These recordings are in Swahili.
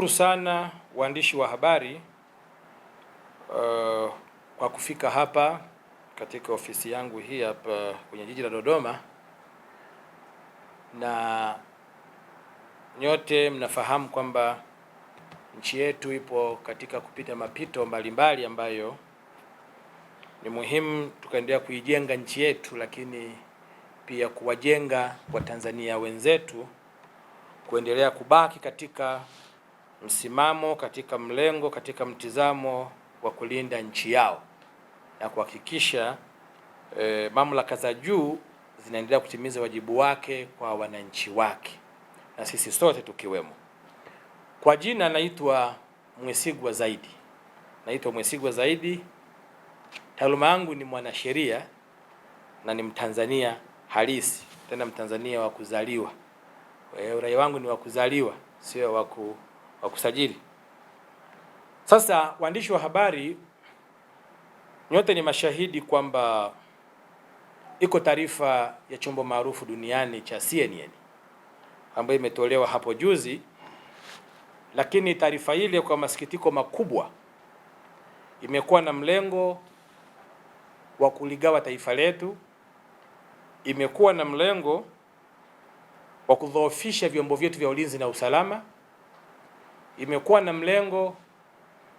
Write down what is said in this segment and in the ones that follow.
Niwashukuru sana waandishi wa habari kwa kufika hapa katika ofisi yangu hii hapa kwenye jiji la Dodoma, na nyote mnafahamu kwamba nchi yetu ipo katika kupita mapito mbalimbali ambayo ni muhimu tukaendelea kuijenga nchi yetu, lakini pia kuwajenga Watanzania wenzetu kuendelea kubaki katika msimamo, katika mlengo, katika mtizamo wa kulinda nchi yao na kuhakikisha mamlaka za juu zinaendelea kutimiza wajibu wake kwa wananchi wake, na sisi sote tukiwemo. Kwa jina naitwa Mwesigwa Zaidi. Naitwa Mwesigwa Zaidi. Taaluma yangu ni mwanasheria na ni Mtanzania halisi, tena Mtanzania wa kuzaliwa. Uraia wangu ni wa kuzaliwa, sio wa kusajili. Sasa waandishi wa habari, nyote ni mashahidi kwamba iko taarifa ya chombo maarufu duniani cha CNN ambayo imetolewa hapo juzi, lakini taarifa ile kwa masikitiko makubwa imekuwa na mlengo wa kuligawa taifa letu, imekuwa na mlengo wa kudhoofisha vyombo vyetu vya ulinzi na usalama, imekuwa na mlengo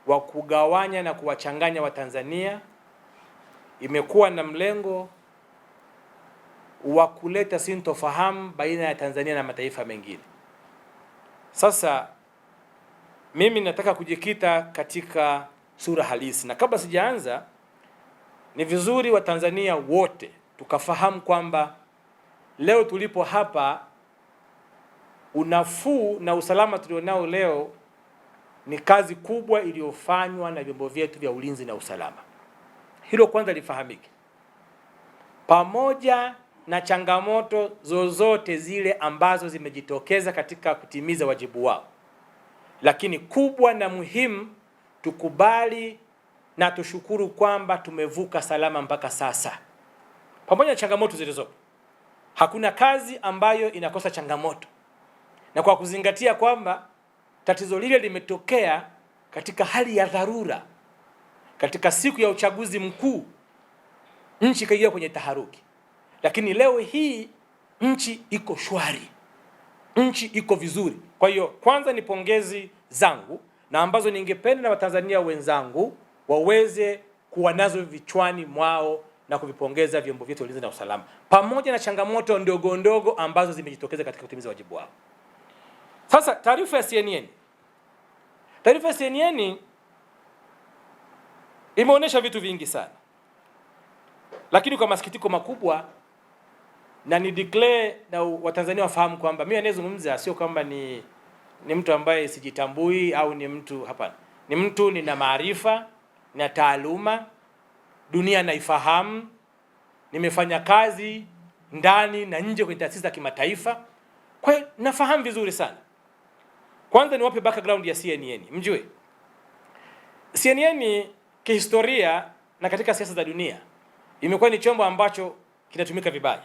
wa kugawanya na kuwachanganya Watanzania, imekuwa na mlengo wa kuleta sintofahamu baina ya Tanzania na mataifa mengine. Sasa mimi nataka kujikita katika sura halisi, na kabla sijaanza, ni vizuri Watanzania wote tukafahamu kwamba leo tulipo hapa, unafuu na usalama tulionao leo ni kazi kubwa iliyofanywa na vyombo vyetu vya ulinzi na usalama. Hilo kwanza lifahamike. Pamoja na changamoto zozote zile ambazo zimejitokeza katika kutimiza wajibu wao, lakini kubwa na muhimu, tukubali na tushukuru kwamba tumevuka salama mpaka sasa. Pamoja na changamoto zilizopo, hakuna kazi ambayo inakosa changamoto, na kwa kuzingatia kwamba tatizo lile limetokea katika hali ya dharura, katika siku ya uchaguzi mkuu, nchi ikaingia kwenye taharuki, lakini leo hii nchi iko shwari, nchi iko vizuri. Kwa hiyo kwanza ni pongezi zangu na ambazo ningependa na Watanzania wenzangu waweze kuwa nazo vichwani mwao na kuvipongeza vyombo vyetu vya ulinzi na usalama, pamoja na changamoto ndogo ndogo ambazo zimejitokeza katika kutimiza wajibu wao. Sasa taarifa ya CNN. Taarifa ya CNN imeonyesha vitu vingi sana, lakini kwa masikitiko makubwa, na ni declare na Watanzania wafahamu kwamba mimi anayezungumza sio kwamba ni mtu ambaye sijitambui au ni mtu, hapana. Ni mtu nina maarifa na taaluma, dunia naifahamu, nimefanya kazi ndani na nje kwenye taasisi za kimataifa, kwa hiyo nafahamu vizuri sana. Kwanza niwape background ya CNN. Mjue CNN kihistoria na katika siasa za dunia imekuwa ni chombo ambacho kinatumika vibaya.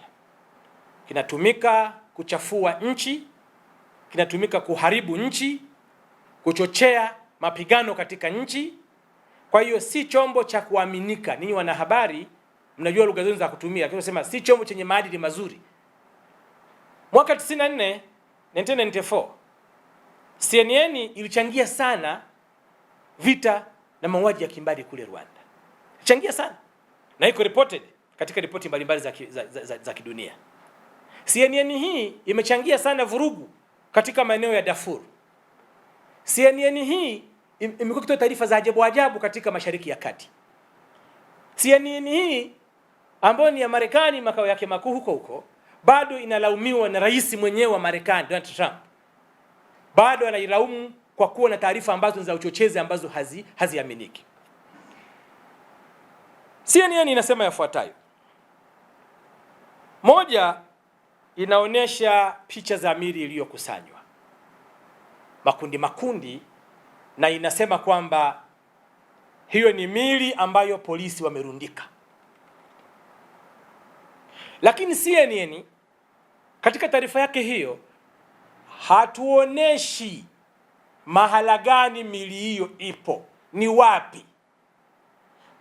Kinatumika kuchafua nchi, kinatumika kuharibu nchi, kuchochea mapigano katika nchi. Kwa hiyo si chombo cha kuaminika. Ninyi wanahabari mnajua lugha zenu za kutumia, lakini nasema si chombo chenye maadili mazuri. Mwaka 1994 CNN ilichangia sana vita na mauaji ya kimbari kule Rwanda. Changia sana. Na iko reported katika ripoti mbalimbali za kidunia. CNN hii imechangia sana vurugu katika maeneo ya Darfur. CNN hii imekuwa ikitoa taarifa za ajabu katika Mashariki ya Kati. CNN hii ambayo ni ya Marekani, makao yake makuu huko, bado inalaumiwa na rais mwenyewe wa Marekani, Donald Trump. Bado anailaumu kwa kuwa na taarifa ambazo ni za uchochezi ambazo haziaminiki. CNN inasema yafuatayo. Moja, inaonyesha picha za miili iliyokusanywa makundi, na inasema kwamba hiyo ni miili ambayo polisi wamerundika. Lakini CNN katika taarifa yake hiyo hatuoneshi mahala gani mili hiyo ipo, ni wapi.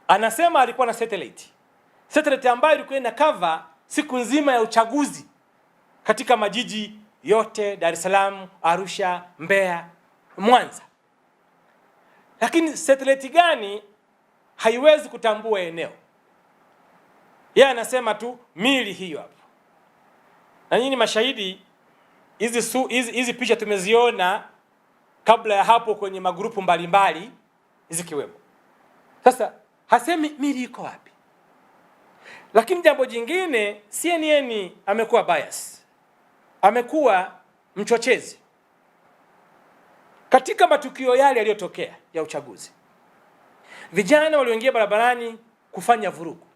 Anasema alikuwa na satellite ambayo ilikuwa ina cover siku nzima ya uchaguzi katika majiji yote, Dar es Salaam, Arusha, Mbeya, Mwanza. Lakini satellite gani haiwezi kutambua eneo. Yeye anasema tu mili hiyo hapo. Na nyinyi mashahidi, hizi picha tumeziona kabla ya hapo kwenye magrupu mbalimbali zikiwemo. Sasa hasemi mili iko wapi. Lakini jambo jingine, CNN amekuwa bias, amekuwa mchochezi katika matukio yale yaliyotokea ya uchaguzi. Vijana walioingia barabarani kufanya vurugu,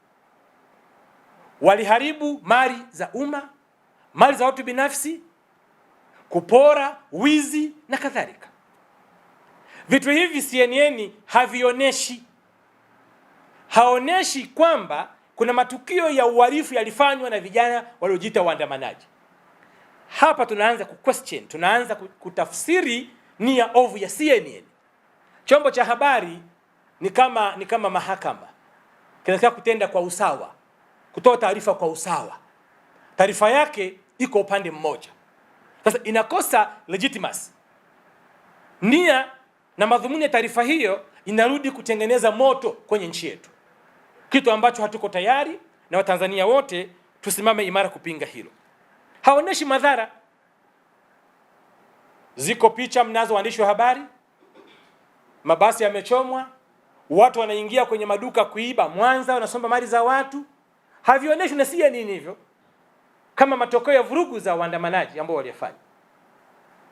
waliharibu mali za umma, mali za watu binafsi, kupora, wizi na kadhalika. Vitu hivi CNN haoneshi kwamba kuna matukio ya uhalifu yalifanywa na vijana waliojiita waandamanaji. Hapa tunaanza kuquestion, tunaanza kutafsiri nia ovu ya CNN. Chombo cha habari ni kama mahakama, kinataka kutenda kwa usawa, kutoa taarifa kwa usawa. Taarifa yake iko upande mmoja, sasa inakosa legitimacy. Nia na madhumuni ya taarifa hiyo inarudi kutengeneza moto kwenye nchi yetu, kitu ambacho hatuko tayari, na Watanzania wote tusimame imara kupinga hilo. Haoneshi madhara. Ziko picha mnazo, waandishi wa habari, mabasi yamechomwa, watu wanaingia kwenye maduka kuiba Mwanza, wanasomba mali za watu. Havionyeshi na CNN hivyo kama matokeo ya vurugu za waandamanaji ambao walifanya.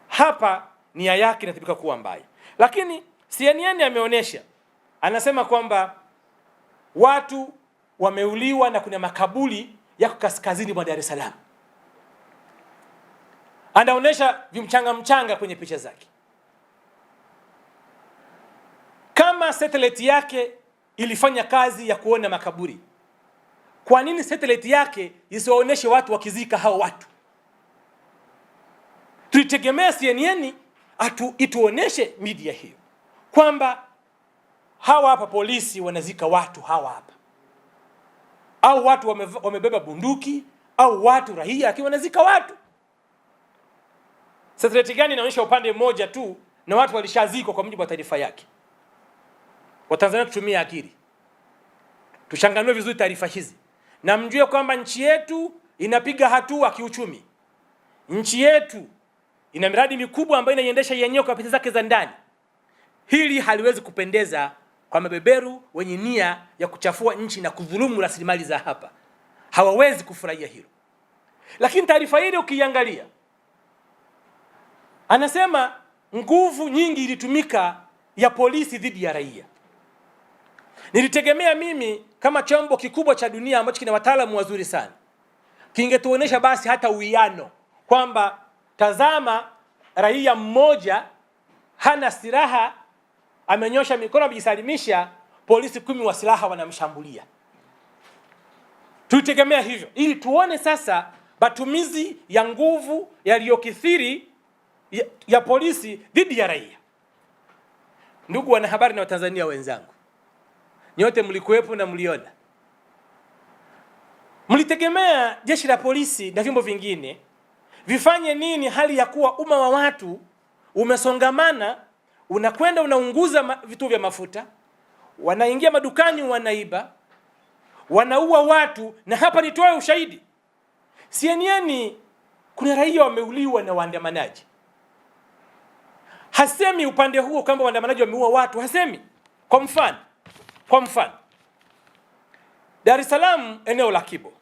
Hapa nia yake inathibika kuwa mbaya. Lakini CNN ameonyesha, anasema kwamba watu wameuliwa na kuna makaburi yako kaskazini mwa Dar es Salaam. Anaonyesha vimchanga kwenye picha zake. Kama satellite yake ilifanya kazi ya kuona makaburi, kwa nini satellite yake isionyeshe watu wakizika hao watu? Tulitegemea CNN ituoneshe media hiyo kwamba hawa hapa polisi wanazika watu hawa hapa, au watu wamebeba bunduki, au watu raia akiwa wanazika watu. Satellite gani inaonyesha upande mmoja tu na watu walishazikwa kwa mujibu wa taarifa yake? Watanzania tutumie akili, tushanganue vizuri taarifa hizi, na mjue kwamba nchi yetu inapiga hatua kiuchumi. Nchi yetu ina miradi mikubwa ambayo inaiendesha yenyewe kwa pesa zake za ndani. Hili haliwezi kupendeza kwa mabeberu wenye nia ya kuchafua nchi na kudhulumu rasilimali za hapa. Hawawezi kufurahia hilo. Lakini taarifa hili ukiangalia, anasema nguvu nyingi ilitumika ya polisi dhidi ya raia. Nilitegemea mimi kama chombo kikubwa cha dunia ambacho kina wataalamu wazuri sana, kingetuonesha basi hata uwiano kwamba tazama, raia mmoja hana silaha, amenyosha mikono, amejisalimisha, polisi 10 wa silaha wanamshambulia. Tulitegemea hivyo ili tuone sasa matumizi ya nguvu yaliyokithiri ya polisi dhidi ya raia. Ndugu wanahabari na Watanzania wenzangu, nyote mlikuwepo na mliona. Mlitegemea jeshi la polisi na vyombo vingine vifanye nini hali ya kuwa umma wa watu umesongamana, unakwenda unaunguza vituo vya mafuta, wanaingia madukani, wanaiba, wanaua watu, na hapa nitoe ushahidi. CNN kuna raia wameuliwa na waandamanaji. Hasemi upande huo kwamba waandamanaji wameua watu, hasemi. Kwa mfano Dar es Salaam, eneo la Kibo,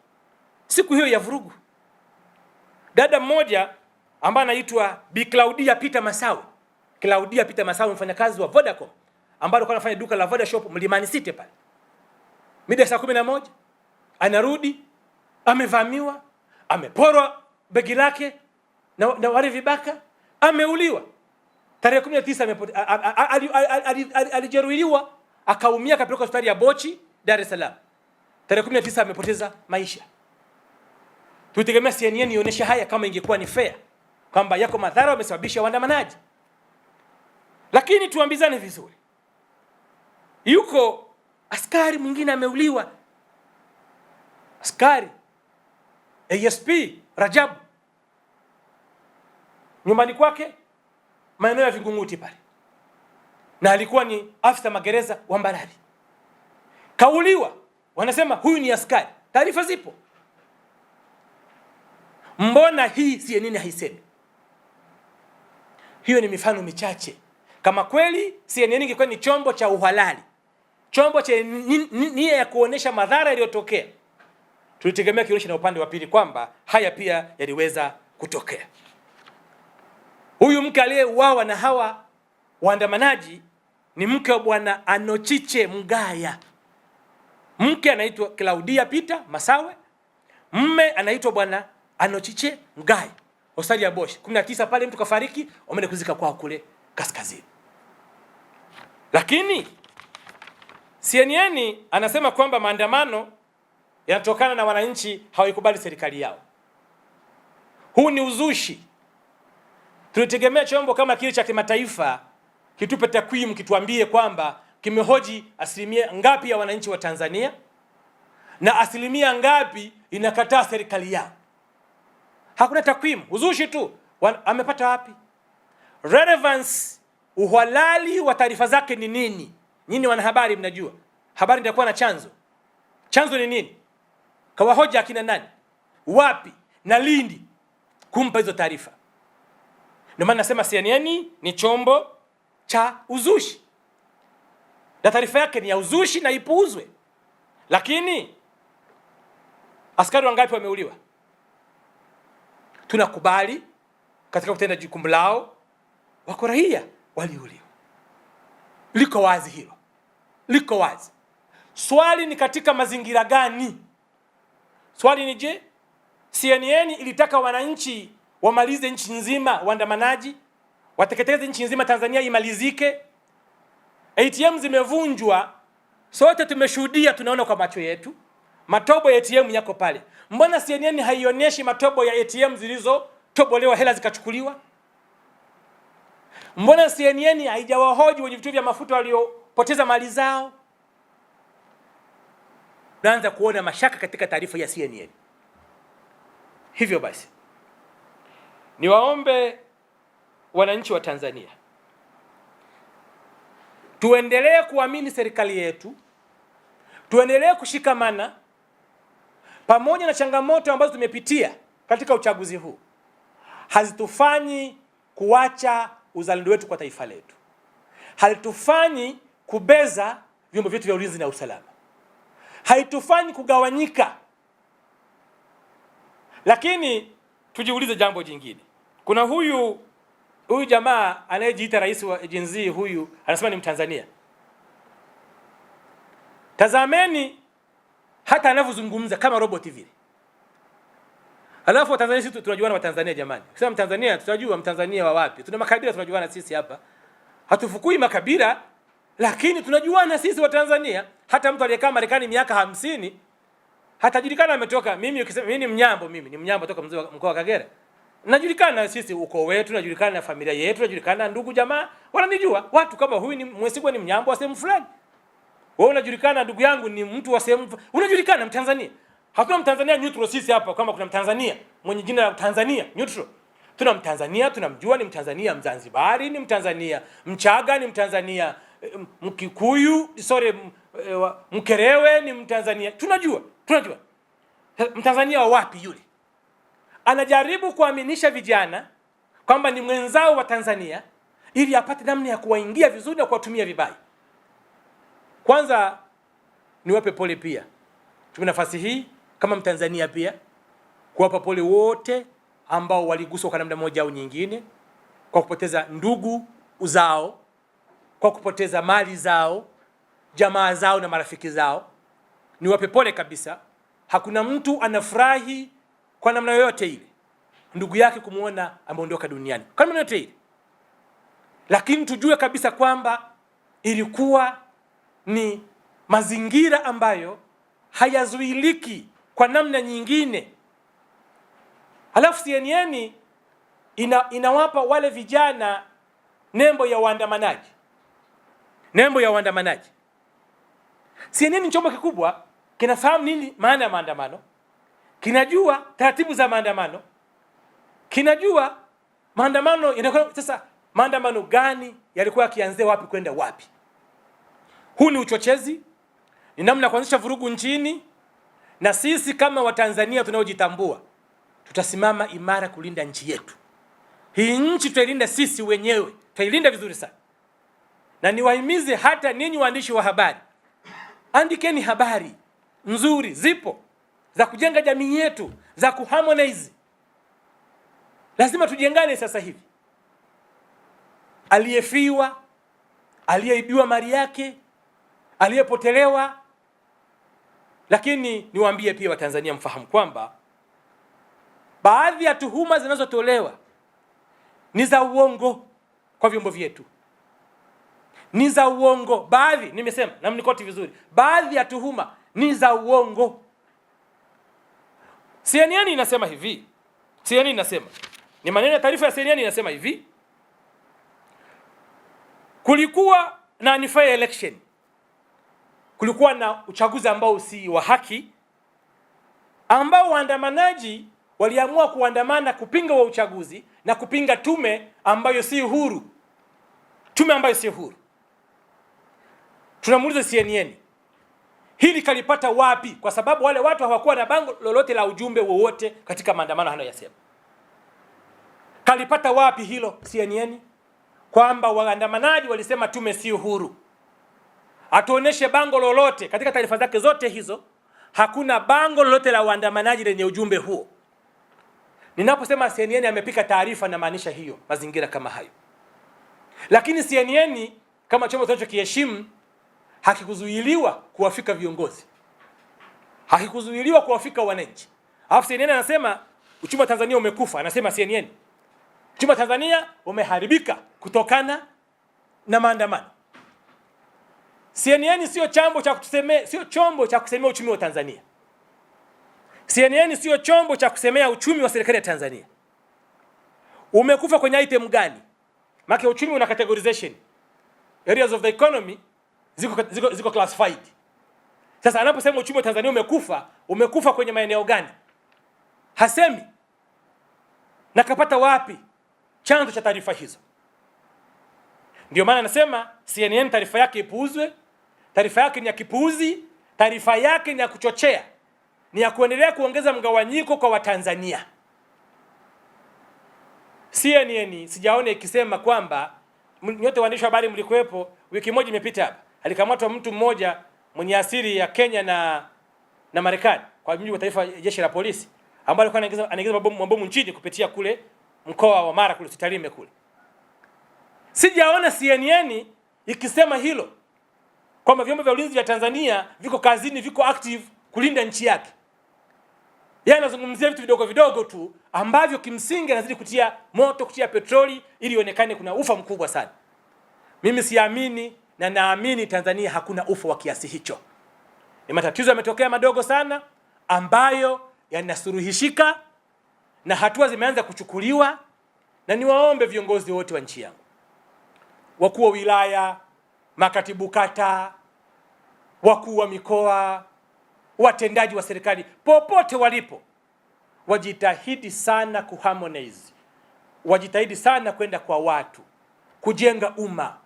siku hiyo ya vurugu, dada mmoja ambaye anaitwa Bi Claudia Peter Masawe. Claudia Peter Masawe mfanyakazi wa Vodacom ambaye alikuwa anafanya duka la Voda Shop Mlimani City pale. Mida saa 11 anarudi, amevamiwa, ameporwa begi lake na wale vibaka, ameuliwa. Tarehe 19 alijeruhiwa, akaumia, akapelekwa hospitali ya Bochi, Dar es Salaam. Tarehe 19 amepoteza maisha. Tutegemea CNN ionyeshe haya kama ingekuwa ni fair, kwamba yako madhara wamesababisha waandamanaji. Lakini tuambizane vizuri, yuko askari mwingine ameuliwa, askari ASP Rajabu, nyumbani kwake maeneo ya Vingunguti pale, na alikuwa ni afisa magereza wa Mbarali, kauliwa. Wanasema huyu ni askari, taarifa zipo. Mbona hii CNN haisemi? Hiyo ni mifano michache. Kama kweli CNN ingekuwa ni chombo cha uhalali, chombo cha nia ya kuonesha madhara yaliyotokea, tulitegemea kionyesha na upande wa pili kwamba haya pia yaliweza kutokea. Huyu mke aliyeuawa na hawa waandamanaji ni mke wa Bwana Anochiche Mgaya. Mke anaitwa Claudia Peter Masawe, mme anaitwa Bwana Anochiche Mgaya. Hospitali ya Bosch 19 pale mtu kafariki, wameenda kuzika kwao kule kaskazini. Lakini CNN anasema kwamba maandamano yanatokana na wananchi hawaikubali serikali yao. Huu ni uzushi. Tulitegemea chombo kama kile cha kimataifa kitupe takwimu, kituambie kwamba kimehoji asilimia ngapi ya wananchi wa Tanzania na asilimia ngapi inakataa serikali yao. Hakuna takwimu, uzushi tu. Amepata wapi? Relevance, uhalali wa taarifa zake ni nini? Nyinyi wanahabari mnajua. Habari itakuwa na chanzo. Chanzo ni nini? Kawahoja akina nani? Wapi? Na lini kumpa hizo taarifa? Ndio maana nasema CNN ni chombo cha uzushi. Na taarifa yake ni ya uzushi na ipuuzwe. Lakini askari wangapi wameuliwa? Tunakubali katika kutenda jukumu lao, wako raia waliuliwa. Liko wazi hilo. Liko wazi. Swali ni katika mazingira gani? Swali ni je, CNN ilitaka wananchi wamalize nchi nzima waandamanaji, wateketeze nchi nzima Tanzania imalizike? ATM zimevunjwa, sote tumeshuhudia, tunaona kwa macho yetu. Matobo ya ATM yako pale. Mbona CNN haionyeshi matobo ya ATM zilizotobolewa hela zikachukuliwa? Mbona CNN haijawahoji wenye vituo vya mafuta waliopoteza mali zao? Naanza kuona mashaka katika taarifa ya CNN. Hivyo basi, niwaombe wananchi wa Tanzania tuendelee kuamini serikali yetu, tuendelee kushikamana pamoja na changamoto ambazo tumepitia katika uchaguzi huu. Hazitufanyi kuacha uzalendo wetu kwa taifa letu. Halitufanyi kubeza vyombo vyetu vya ulinzi na usalama. Haitufanyi kugawanyika. Lakini tujiulize jambo jingine. Kuna huyu jamaa anayejiita rais wa Gen Z, huyu anasema ni Mtanzania. Tazameni hata anavyozungumza kama robot vile. Alafu Watanzania sisi tunajuana Watanzania jamani. Ukisema Mtanzania tutajua Mtanzania wa wapi. Tuna makabila tunajuana sisi hapa. Hatufukui makabila, lakini tunajuana sisi Watanzania. Hata mtu aliyekaa Marekani miaka 50 hatajulikana ametoka. Mimi ukisema mimi ni Mnyambo toka mkoa wa Kagera. Najulikana sisi ukoo wetu, najulikana na familia yetu, najulikana ndugu jamaa, wananijua. Watu kama huyu ni Mwesigwa, ni Mnyambo wa sehemu fulani. Wewe unajulikana, ndugu yangu ni mtu wa sehemu, unajulikana Mtanzania. Hakuna Mtanzania neutral sisi hapa, kama kuna Mtanzania mwenye jina la Tanzania neutral. Tuna Mtanzania tunamjua, ni Mtanzania Mzanzibari, ni Mtanzania Mchaga, ni Mtanzania Mkikuyu, Mkerewe, ni Mtanzania. Tunajua. Mtanzania wa wapi yule? Anajaribu kuaminisha vijana kwamba ni mwenzao wa Tanzania ili apate namna ya kuwaingia vizuri na kuwatumia vibaya. Kwanza niwape pole pia. Tumia nafasi hii kama Mtanzania pia kuwapa pole wote ambao waliguswa kwa namna moja au nyingine kwa kupoteza ndugu zao, kwa kupoteza mali zao, jamaa zao na marafiki zao. Niwape pole kabisa. Hakuna mtu anafurahi kwa namna yoyote ile ndugu yake kumuona ameondoka duniani, kwa namna yoyote ile. Lakini tujue kabisa kwamba ilikuwa ni mazingira ambayo hayazuiliki kwa namna nyingine. Halafu CNN inawapa wale vijana nembo ya waandamanaji. Nembo ya waandamanaji. CNN ni chombo kikubwa, kinafahamu nini maana ya maandamano, kinajua taratibu za maandamano, kinajua maandamano yanakuwa sasa maandamano gani yalikuwa yakianzia wapi kwenda wapi. Huu ni uchochezi, ni namna ya kuanzisha vurugu nchini, na sisi kama Watanzania tunaojitambua tutasimama imara kulinda nchi yetu. Hii nchi tutailinda sisi wenyewe, tutailinda vizuri sana. Na niwahimize hata ninyi waandishi wa habari, andikeni habari nzuri, zipo za kujenga jamii yetu, za kuharmonize. Lazima tujengane sasa hivi. Aliyefiwa, aliyeibiwa mali yake, aliyepotelewa. Lakini niwaambie pia Watanzania mfahamu kwamba baadhi ya tuhuma zinazotolewa ni za uongo kwa vyombo vyetu. Ni za uongo. Baadhi, nimesema na mnikoti vizuri, baadhi ya tuhuma ni za uongo. CNN inasema hivi. CNN inasema, ni maneno ya taarifa ya CNN inasema hivi: kulikuwa na unfair election. Kulikuwa na uchaguzi ambao si wa haki, ambao waandamanaji waliamua kuandamana kupinga wa uchaguzi na kupinga tume ambayo si huru. Tume ambayo si huru. Tunamuuliza CNN, hili kalipata wapi? Kwa sababu wale watu hawakuwa na bango lolote la ujumbe wowote katika maandamano hanayosema. Kalipata wapi hilo CNN? Kwamba waandamanaji walisema tume si huru. Atuoneshe bango lolote katika taarifa zake zote hizo. Hakuna bango lolote la waandamanaji lenye ujumbe huo. Ninaposema CNN amepika taarifa, na maanisha hiyo mazingira kama hayo. Lakini CNN kama chombo tunachokiheshimu hakikuzuiliwa kuwafika viongozi, hakikuzuiliwa kuwafika wananchi. Alafu CNN anasema uchumi wa Tanzania umekufa. Anasema CNN uchumi wa Tanzania umeharibika kutokana na maandamano. CNN sio chombo cha kutusemea, sio chombo cha kusemea uchumi wa Tanzania. CNN sio chombo cha kusemea uchumi wa serikali ya Tanzania. Umekufa kwenye item gani? Maana uchumi una categorization. Areas of the economy ziko classified. Sasa anaposema uchumi wa Tanzania umekufa, umekufa kwenye maeneo gani? Hasemi. Na kapata wapi chanzo cha taarifa hizo? Ndio maana anasema CNN taarifa yake ipuuzwe. Taarifa yake ni ya kipuuzi, taarifa yake ni ya kuchochea, ni ya kuendelea kuongeza mgawanyiko kwa Watanzania. CNN sijaona ikisema kwamba, nyote waandishi wa habari mlikuwepo, wiki moja imepita hapa, alikamatwa mtu mmoja mwenye asili ya Kenya na Marekani kwa mujibu wa taifa jeshi la polisi, ambaye alikuwa anaingiza mabomu nchini kupitia kule mkoa wa Mara kule Tarime kule. Sijaona CNN ikisema hilo, kwamba vyombo vya ulinzi vya Tanzania viko kazini, viko active kulinda nchi yake. Yeye anazungumzia vitu vidogo vidogo tu ambavyo kimsingi anazidi kutia moto, kutia petroli ili ionekane kuna ufa mkubwa sana. Mimi siamini, na naamini Tanzania hakuna ufa wa kiasi hicho. Ni matatizo yametokea madogo sana ambayo yanasuluhishika na hatua zimeanza kuchukuliwa, na niwaombe viongozi wote wa nchi yangu, wakuu wa wilaya, makatibu kata, wakuu wa mikoa, watendaji wa serikali popote walipo, wajitahidi sana kuharmonize, wajitahidi sana kwenda kwa watu, kujenga umma.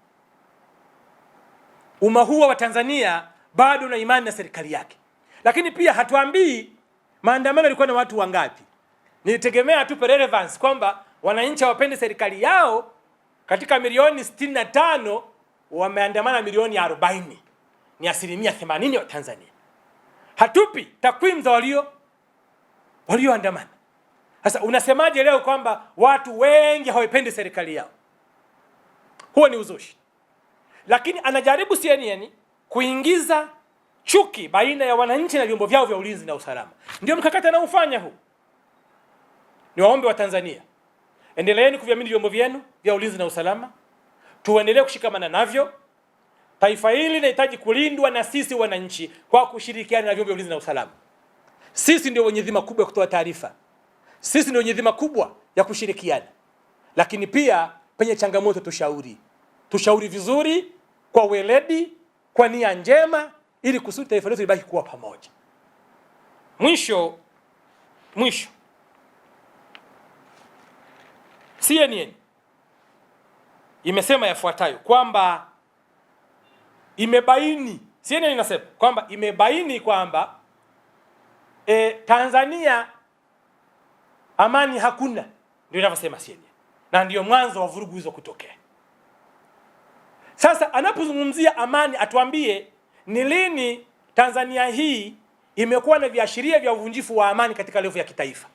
Umma huo wa Tanzania bado una imani na serikali yake. Lakini pia hatuambii maandamano yalikuwa na watu wangapi. Nilitegemea tu relevance kwamba wananchi wapende serikali yao. Katika milioni 65 wameandamana milioni 40. Ni 80% wa Tanzania. Hatupi takwimu za walioandamana. Sasa unasemaje leo kwamba watu wengi hawaipendi serikali yao? Huo ni uzushi. Lakini anajaribu CNN kuingiza chuki baina ya wananchi na vyombo vyao vya ulinzi na usalama. Ndio mkakati anaofanya huu. Niwaombe wa Tanzania, endeleeni kuviamini vyombo vyenu vya ulinzi na usalama. Tuendelee kushikamana navyo. Taifa hili linahitaji kulindwa na sisi wananchi kwa kushirikiana na vyombo vya ulinzi na usalama. Sisi ndio wenye dhima kubwa ya kutoa taarifa. Sisi ndio wenye dhima kubwa ya kushirikiana. Lakini pia penye changamoto tushauri. tushauri vizuri, kwa weledi, kwa nia njema, ili kusudi taifa letu libaki kuwa pamoja. Mwisho CNN imesema yafuatayo kwamba CNN inasema kwamba imebaini kwamba Tanzania amani hakuna, ndio inavyosema CNN, na ndio mwanzo wa vurugu hizo kutokea. Sasa anapozungumzia amani, atuambie ni lini Tanzania hii imekuwa na viashiria vya uvunjifu wa amani katika level ya kitaifa?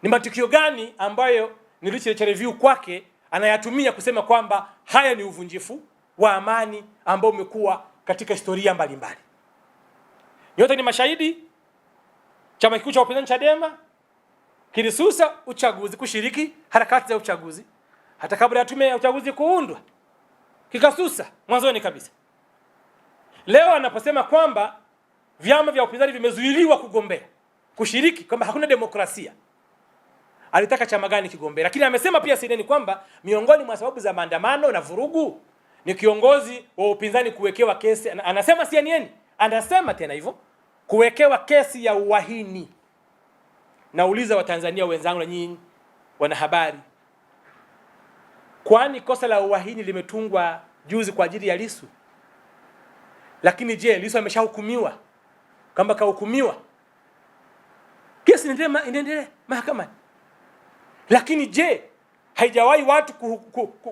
Ni matukio gani ambayo ni literature review kwake anayatumia kusema kwamba haya ni uvunjifu wa amani ambao umekuwa katika historia mbalimbali? Nyote ni mashahidi. Chama kikuu cha upinzani Chadema kilisusa uchaguzi, kushiriki harakati za uchaguzi hata kabla ya tume ya uchaguzi kuundwa, kikasusa mwanzoni kabisa. Leo anaposema kwamba vyama vya upinzani vimezuiliwa kugombea, kushiriki, kwamba hakuna demokrasia, alitaka chama gani kigombea? Lakini amesema pia CNN kwamba miongoni mwa sababu za maandamano na vurugu ni kiongozi wa upinzani kuwekewa kesi. Anasema CNN, anasema tena hivyo, kuwekewa kesi ya uhaini. Nauliza Watanzania wenzangu na nyinyi wanahabari, kwani kosa la uhaini limetungwa juzi kwa ajili ya Lissu? Lakini je, Lissu ameshahukumiwa? Kama kahukumiwa, kesi inaendelea mahakamani. Lakini je, haijawahi watu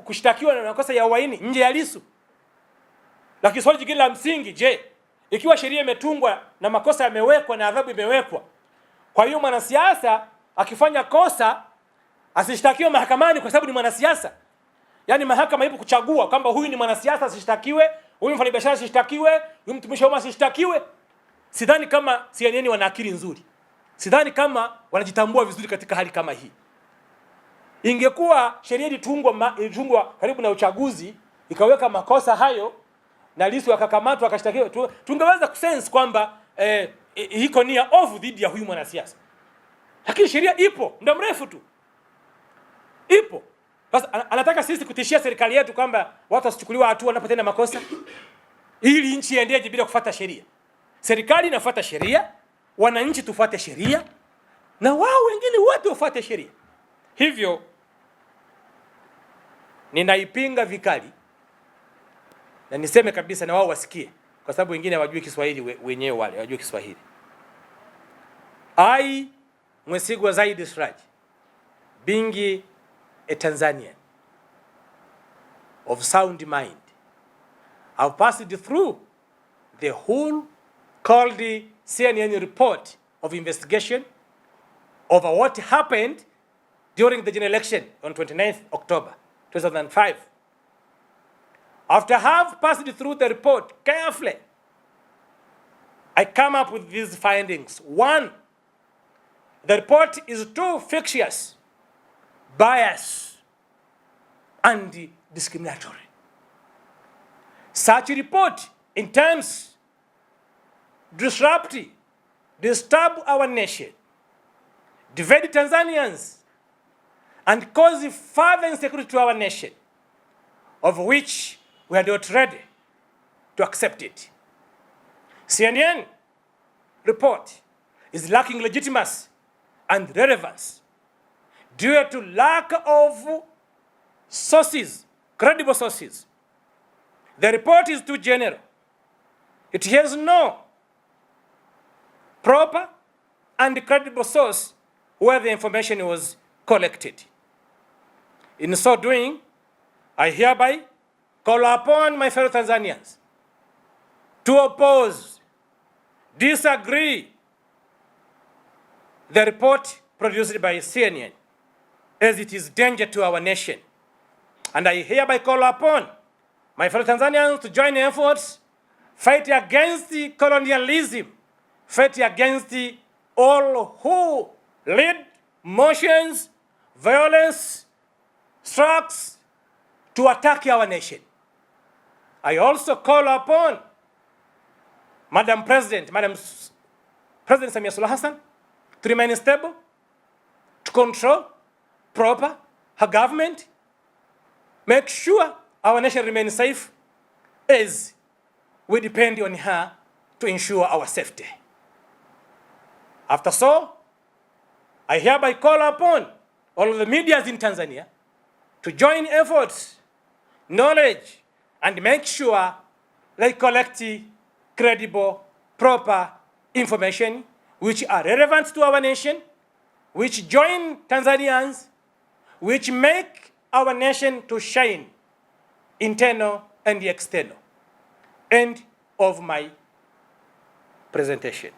kushtakiwa na makosa ya uhaini nje ya Lissu? Lakini swali jingine la msingi, je, ikiwa sheria imetungwa na makosa yamewekwa na adhabu imewekwa, kwa hiyo mwanasiasa akifanya kosa asishtakiwe mahakamani kwa sababu ni mwanasiasa? Yaani mahakama ipo kuchagua kwamba huyu ni mwanasiasa asishtakiwe, huyu mfanyabiashara asishtakiwe, huyu mtumishi wa umma asishtakiwe? Sidhani kama CNN wana akili nzuri. Sidhani kama wanajitambua vizuri katika hali kama hii. Ingekuwa sheria ilitungwa karibu na uchaguzi ikaweka makosa hayo na Lissu akakamatwa akashtakiwa, tungeweza kusense kwamba iko nia ovu dhidi ya huyu mwanasiasa. Lakini sheria ipo muda mrefu tu, ipo. Sasa anataka sisi kutishia serikali yetu kwamba watu wasichukuliwa hatua wanapotenda makosa ili nchi iendeje bila kufuata sheria. Serikali inafuata sheria, wananchi tufuate sheria, na wao wengine wote wafuate sheria. Hivyo ninaipinga vikali, na niseme kabisa na wao wasikie, kwa sababu wengine hawajui Kiswahili, wenyewe wale hawajui Kiswahili. I, Mwesigwa Zaidi Siraj, being a Tanzanian of sound mind, I've passed through the whole called the CNN report of investigation over what happened during the general election on 29th October 2005. After I have passed through the report carefully, I come up with these findings. One, the report is too fictitious, biased, and discriminatory. Such a report intends to disturb our nation, divide Tanzanians, and cause further insecurity to our nation, of which we are not ready to accept it. CNN report is lacking legitimacy and relevance due to lack of sources, credible sources. The report is too general. It has no proper and credible source where the information was collected. In so doing, I hereby call upon my fellow Tanzanians to oppose, disagree the report produced by CNN, as it is danger to our nation. And I hereby call upon my fellow Tanzanians to join efforts, fight against colonialism, fight against all who lead motions, violence, strikes to attack our nation. I also call upon Madam President Samia Suluhu Hassan to remain stable, to control proper her government, make sure our nation remains safe, as we depend on her to ensure our safety. After so, I hereby call upon all of the medias in Tanzania to join efforts, knowledge, and make sure they collect credible, proper information which are relevant to our nation, which join Tanzanians, which make our nation to shine, internal and external. End of my presentation.